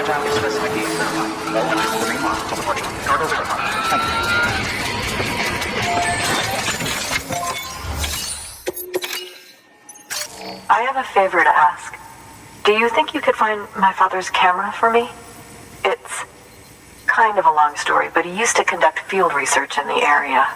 Charlie specific key verified. Low and 3 miles reporting. Order verified. Thank you. I have a favor to ask. Do you think you could find my father's camera for me? It's kind of a long story, but he used to conduct field research in the area.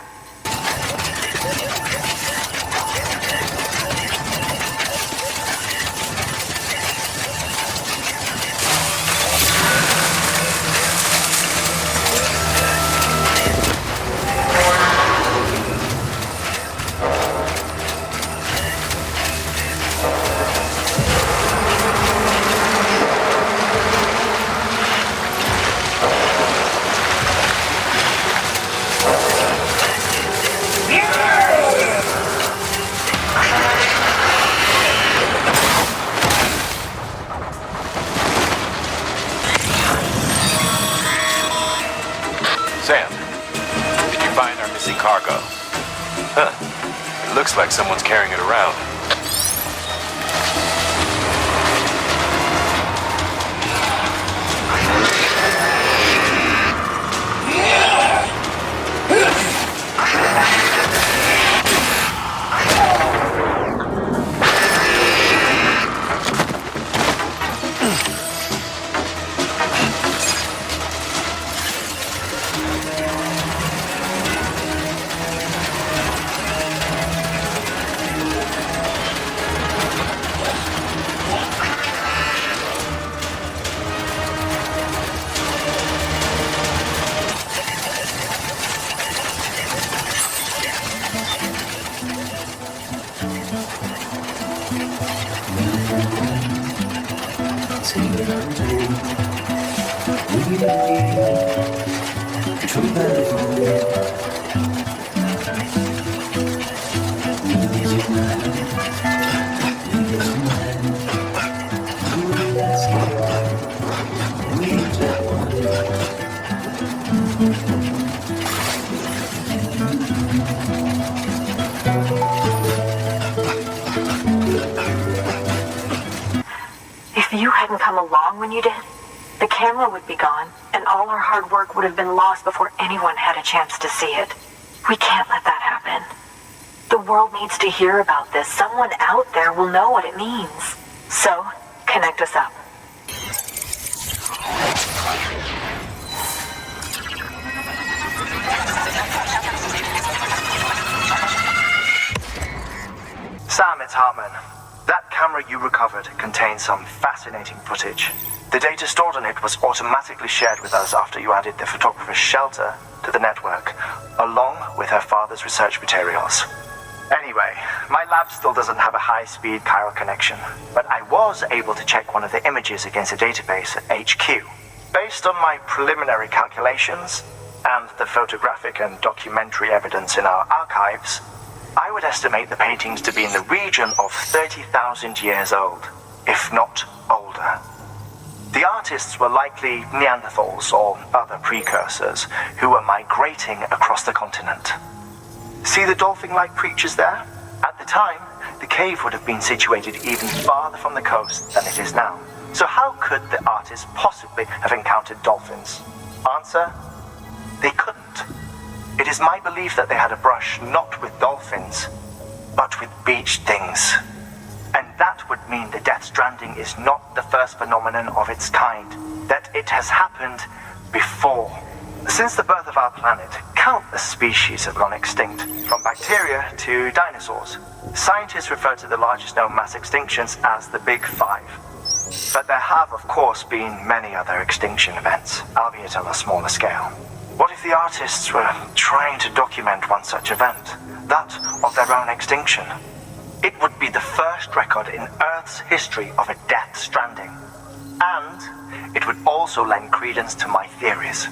Cargo. Huh. It looks like someone's carrying it around. If you hadn't come along when you did, the camera would be gone, and all our hard work would have been lost before anyone had a chance to see it. We can't let that happen. The world needs to hear about this. Someone out there will know what it means. So, connect us up. Sam, it's Hartman. That camera you recovered contains some fascinating footage. The data stored on it was automatically shared with us after you added the photographer's shelter to the network, along with her father's research materials. Anyway, my lab still doesn't have a high-speed chiral connection, but I was able to check one of the images against a database at HQ. Based on my preliminary calculations and the photographic and documentary evidence in our archives, I would estimate the paintings to be in the region of 30,000 years old, if not older. The artists were likely Neanderthals or other precursors who were migrating across the continent. See the dolphin-like creatures there? At the time, the cave would have been situated even farther from the coast than it is now. So how could the artists possibly have encountered dolphins? Answer: they couldn't. It is my belief that they had a brush not with dolphins, but with beach things. And that would mean the Death Stranding is not the first phenomenon of its kind, that it has happened before. Since the birth of our planet, countless species have gone extinct, from bacteria to dinosaurs. Scientists refer to the largest known mass extinctions as the Big Five. But there have, of course, been many other extinction events, albeit on a smaller scale. What if the artists were trying to document one such event, that of their own extinction? It would be the first record in Earth's history of a Death Stranding. And it would also lend credence to my theories.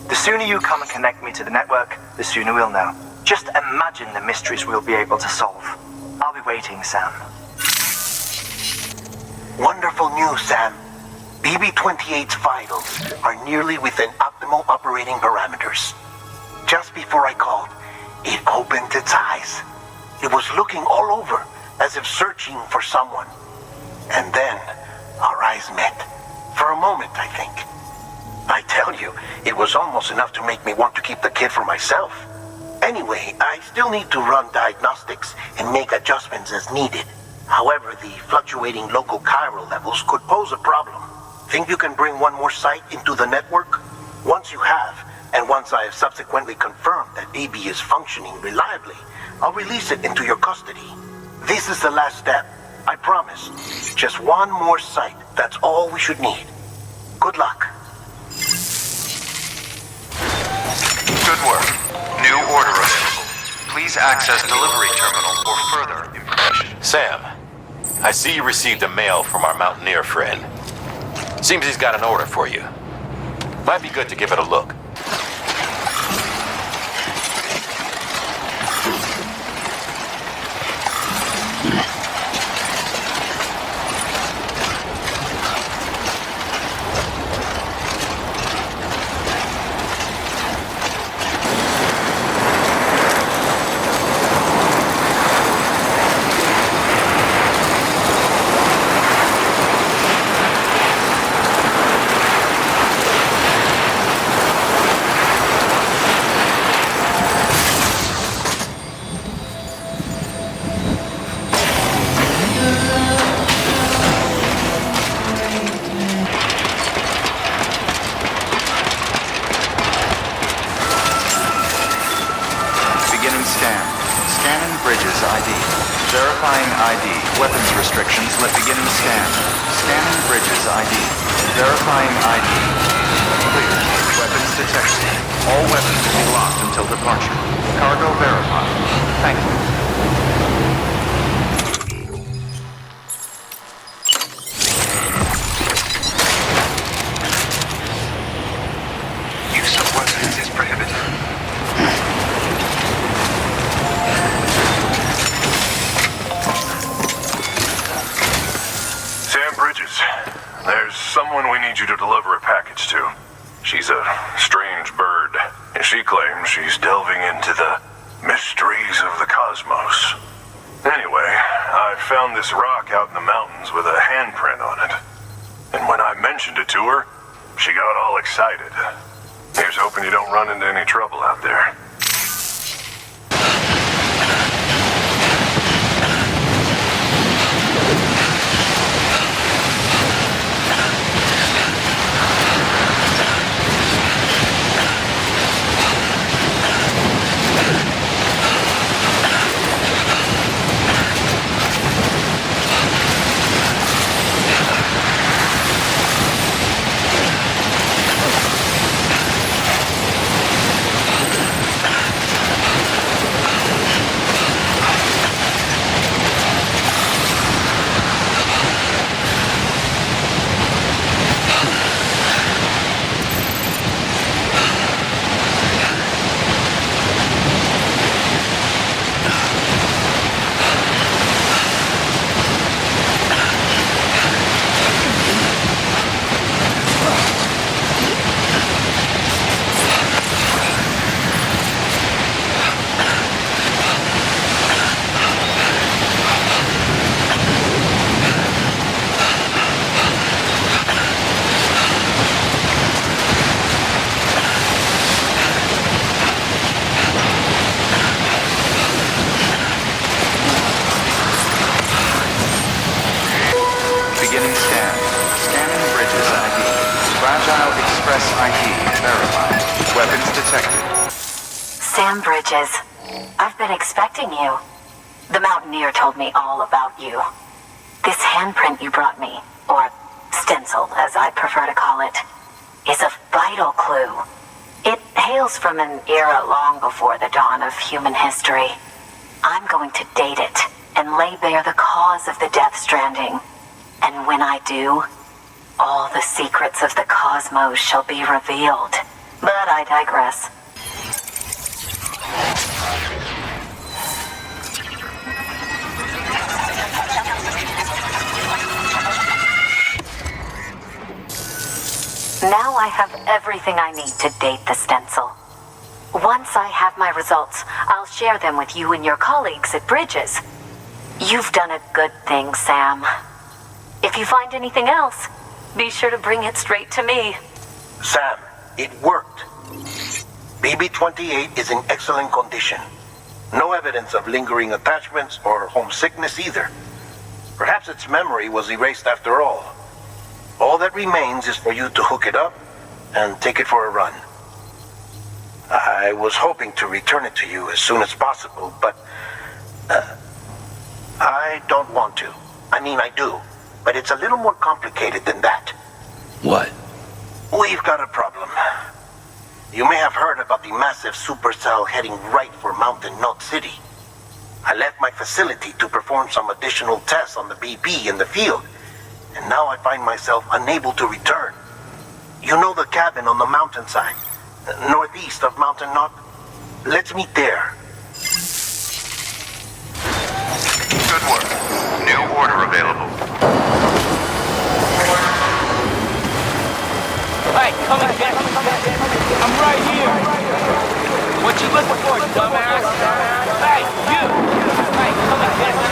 The sooner you come and connect me to the network, the sooner we'll know. Just imagine the mysteries we'll be able to solve. I'll be waiting, Sam. Wonderful news, Sam. BB-28's vitals are nearly within optimal operating parameters. Just before I called, it opened its eyes. It was looking all over, as if searching for someone. And then, our eyes met. For a moment, I think. tell you, it was almost enough to make me want to keep the kid for myself. Anyway, I still need to run diagnostics and make adjustments as needed. However, the fluctuating local chiral levels could pose a problem. Think you can bring one more site into the network? Once you have, and once I have subsequently confirmed that AB is functioning reliably, I'll release it into your custody. This is the last step. I promise. Just one more site. That's all we should need. Good luck. Good work. New order available. Please access delivery terminal for further information. Sam, I see you received a mail from our Mountaineer friend. Seems he's got an order for you. Might be good to give it a look. Verifying ID. Weapons restrictions. Beginning scan. Scanning bridges ID. Verifying ID. Clear. Weapons detected. All weapons will be locked until departure. Cargo verified. Thank you. Use of weapons is prohibited. There's someone we need you to deliver a package to. She's a strange bird, and she claims she's delving into the mysteries of the cosmos. Anyway, I found this rock out in the mountains with a handprint on it. And when I mentioned it to her, she got all excited. Here's hoping you don't run into any trouble out there. Sam Bridges, I've been expecting you. The Mountaineer told me all about you. This handprint you brought me, or stencil as I prefer to call it, is a vital clue. It hails from an era long before the dawn of human history. I'm going to date it and lay bare the cause of the Death Stranding. And when I do, all the secrets of the cosmos shall be revealed. But I digress. Now I have everything I need to date the stencil. Once I have my results, I'll share them with you and your colleagues at Bridges. You've done a good thing, Sam. If you find anything else, be sure to bring it straight to me. Sam, It worked. BB-28 is in excellent condition. No evidence of lingering attachments or homesickness either. Perhaps its memory was erased after all. All that remains is for you to hook it up and take it for a run. I was hoping to return it to you as soon as possible, but I don't want to. I mean, I do, but it's a little more complicated than that. What? We've got a problem. You may have heard about the massive supercell heading right for Mountain Knot City. I left my facility to perform some additional tests on the BB in the field, and now I find myself unable to return. You know the cabin on the mountainside, northeast of Mountain Knot? Let's meet there. Good work. New order available. Hey, come and get me. I'm right here. What you looking for, dumbass? Hey, you. Hey, come and get me.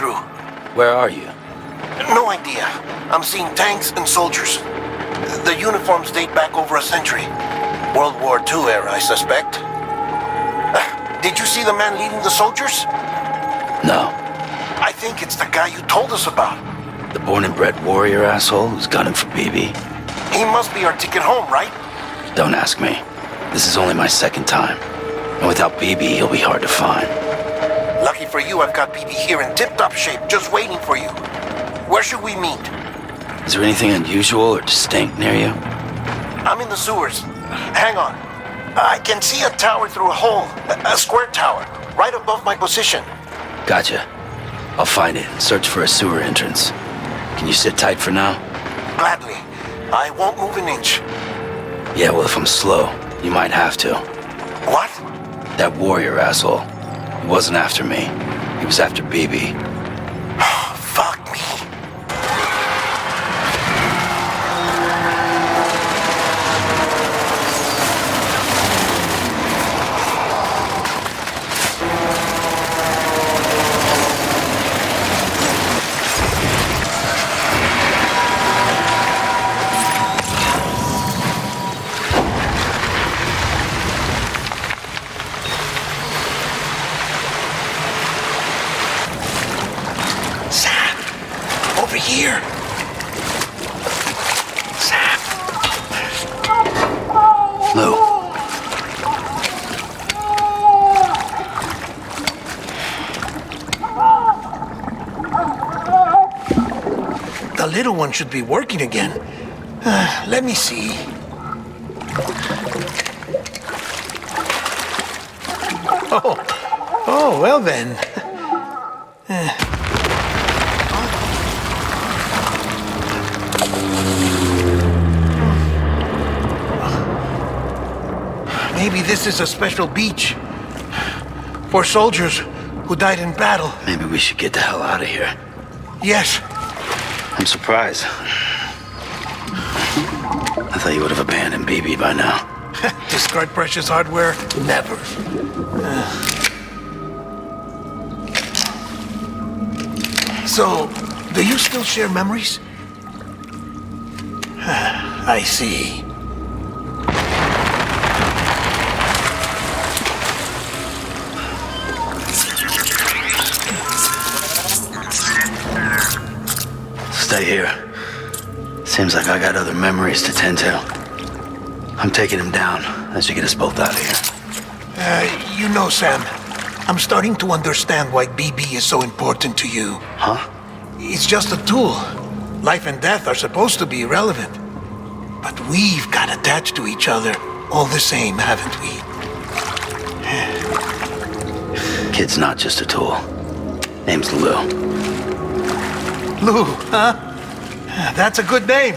through. Where are you? No idea. I'm seeing tanks and soldiers. The uniforms date back over a century. World War II era, I suspect. Did you see the man leading the soldiers? No. I think it's the guy you told us about. The born and bred warrior asshole who's gunning for BB? He must be our ticket home, right? Don't ask me. This is only my second time. And without BB, he'll be hard to find. Lucky for you, I've got BB here in tip-top shape, just waiting for you. Where should we meet? Is there anything unusual or distinct near you? I'm in the sewers. Hang on. I can see a tower through a hole. A square tower, right above my position. Gotcha. I'll find it and search for a sewer entrance. Can you sit tight for now? Gladly. I won't move an inch. Yeah, well, if I'm slow, you might have to. What? That warrior asshole. He wasn't after me. He was after BB. Fuck me. Over here. Sam. Lou. The little one should be working again. Let me see. Oh, well then. Maybe this is a special beach for soldiers who died in battle. Maybe we should get the hell out of here. Yes. I'm surprised. I thought you would have abandoned BB by now. Discard precious hardware? Never. So, do you still share memories? I see. Stay here. Seems like I got other memories to tend to. I'm taking him down as you get us both out of here. You know, Sam, I'm starting to understand why BB is so important to you. Huh? It's just a tool. Life and death are supposed to be irrelevant. But we've got attached to each other all the same, haven't we? Kid's not just a tool. Name's Lou. Lou, huh? That's a good name.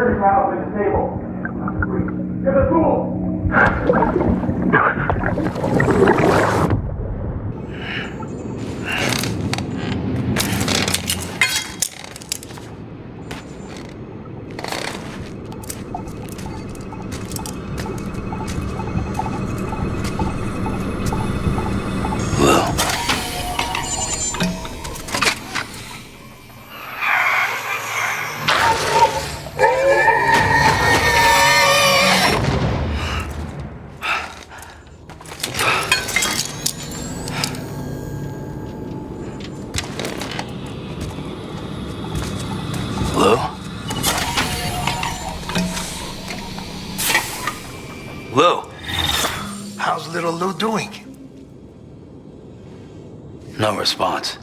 security panels in the table. Get the tool! Lou? Lou? How's little Lou doing? No response.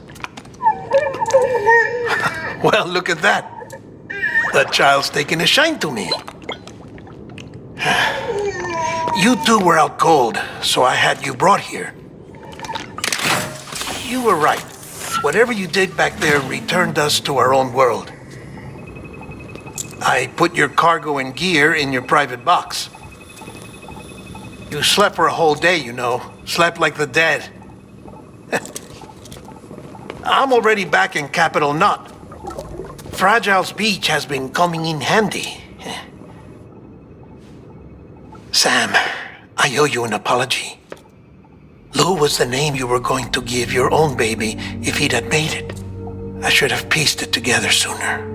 Well, look at that. The child's taking a shine to me. You two were out cold, so I had you brought here. You were right. Whatever you did back there returned us to our own world. I put your cargo and gear in your private box. You slept for a whole day, you know. Slept like the dead. I'm already back in Capital Knot. Fragile's beach has been coming in handy. Sam, I owe you an apology. Lou was the name you were going to give your own baby if he'd had made it. I should have pieced it together sooner.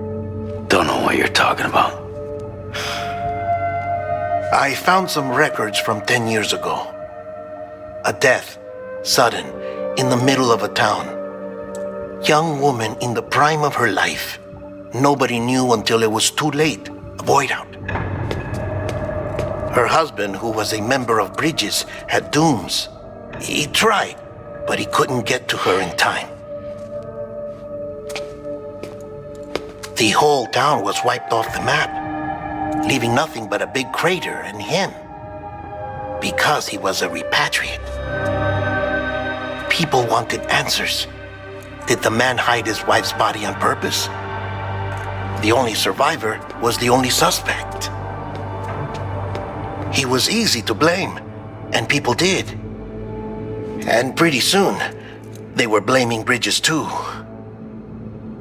Don't know what you're talking about. I found some records from 10 years ago. A death, sudden, in the middle of a town. Young woman in the prime of her life. Nobody knew until it was too late. A void out. Her husband, who was a member of Bridges, had dooms. He tried, but he couldn't get to her in time. The whole town was wiped off the map, leaving nothing but a big crater and him. Because he was a repatriate. People wanted answers. Did the man hide his wife's body on purpose? The only survivor was the only suspect. He was easy to blame, and people did. And pretty soon, they were blaming Bridges too.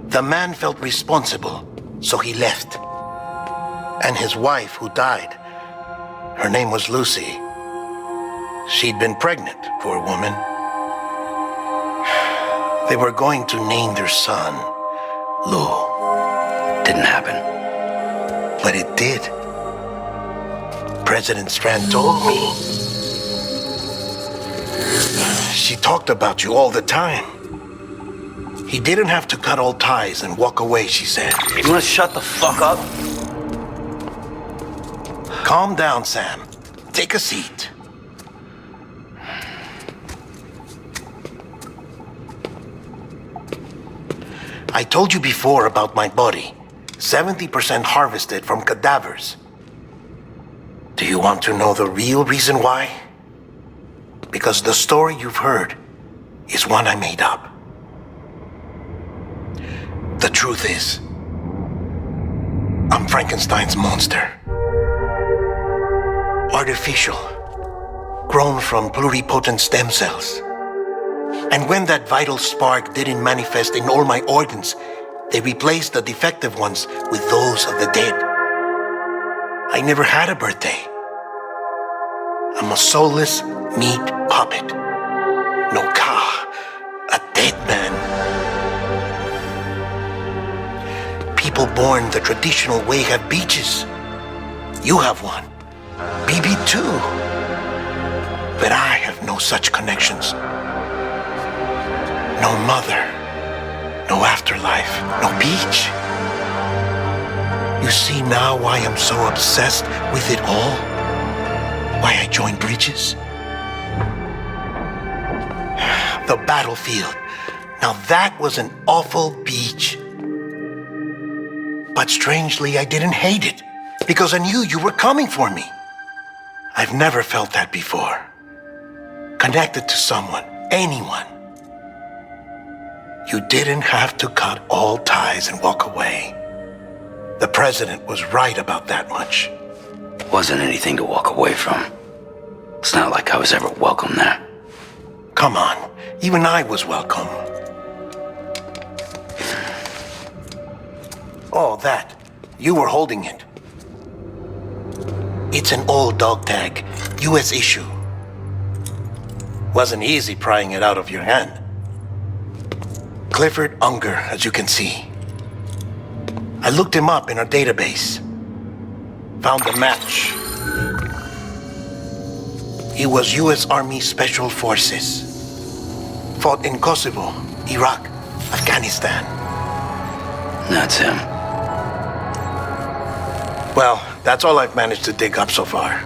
The man felt responsible, so he left. And his wife, who died, her name was Lucy. She'd been pregnant, poor woman. They were going to name their son Lou. Didn't happen. But it did. President Strand told me. She talked about you all the time. He didn't have to cut all ties and walk away, she said. You wanna shut the fuck up? Calm down, Sam. Take a seat. I told you before about my body. 70% harvested from cadavers. Do you want to know the real reason why? Because the story you've heard is one I made up. The truth is, I'm Frankenstein's monster. Artificial, grown from pluripotent stem cells. And when that vital spark didn't manifest in all my organs, they replaced the defective ones with those of the dead. I never had a birthday. I'm a soulless meat puppet. No ka, a dead man. People born the traditional way have beaches. You have one. BB too. But I have no such connections. No mother. No afterlife. No beach. You see now why I'm so obsessed with it all? Why I joined Bridges? The battlefield. Now that was an awful beach. But strangely, I didn't hate it, because I knew you were coming for me. I've never felt that before. Connected to someone, anyone. You didn't have to cut all ties and walk away. The president was right about that much. Wasn't anything to walk away from. It's not like I was ever welcome there. Come on, even I was welcome. Oh, that. You were holding it. It's an old dog tag, US issue. Wasn't easy prying it out of your hand. Clifford Unger, as you can see. I looked him up in our database. Found a match. He was US Army Special Forces. Fought in Kosovo, Iraq, Afghanistan. That's him. Well, that's all I've managed to dig up so far.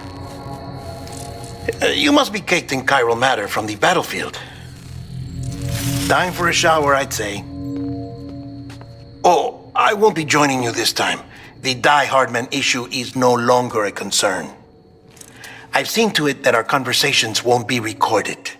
You must be caked in chiral matter from the battlefield. Time for a shower, I'd say. Oh, I won't be joining you this time. The Die Hardman issue is no longer a concern. I've seen to it that our conversations won't be recorded.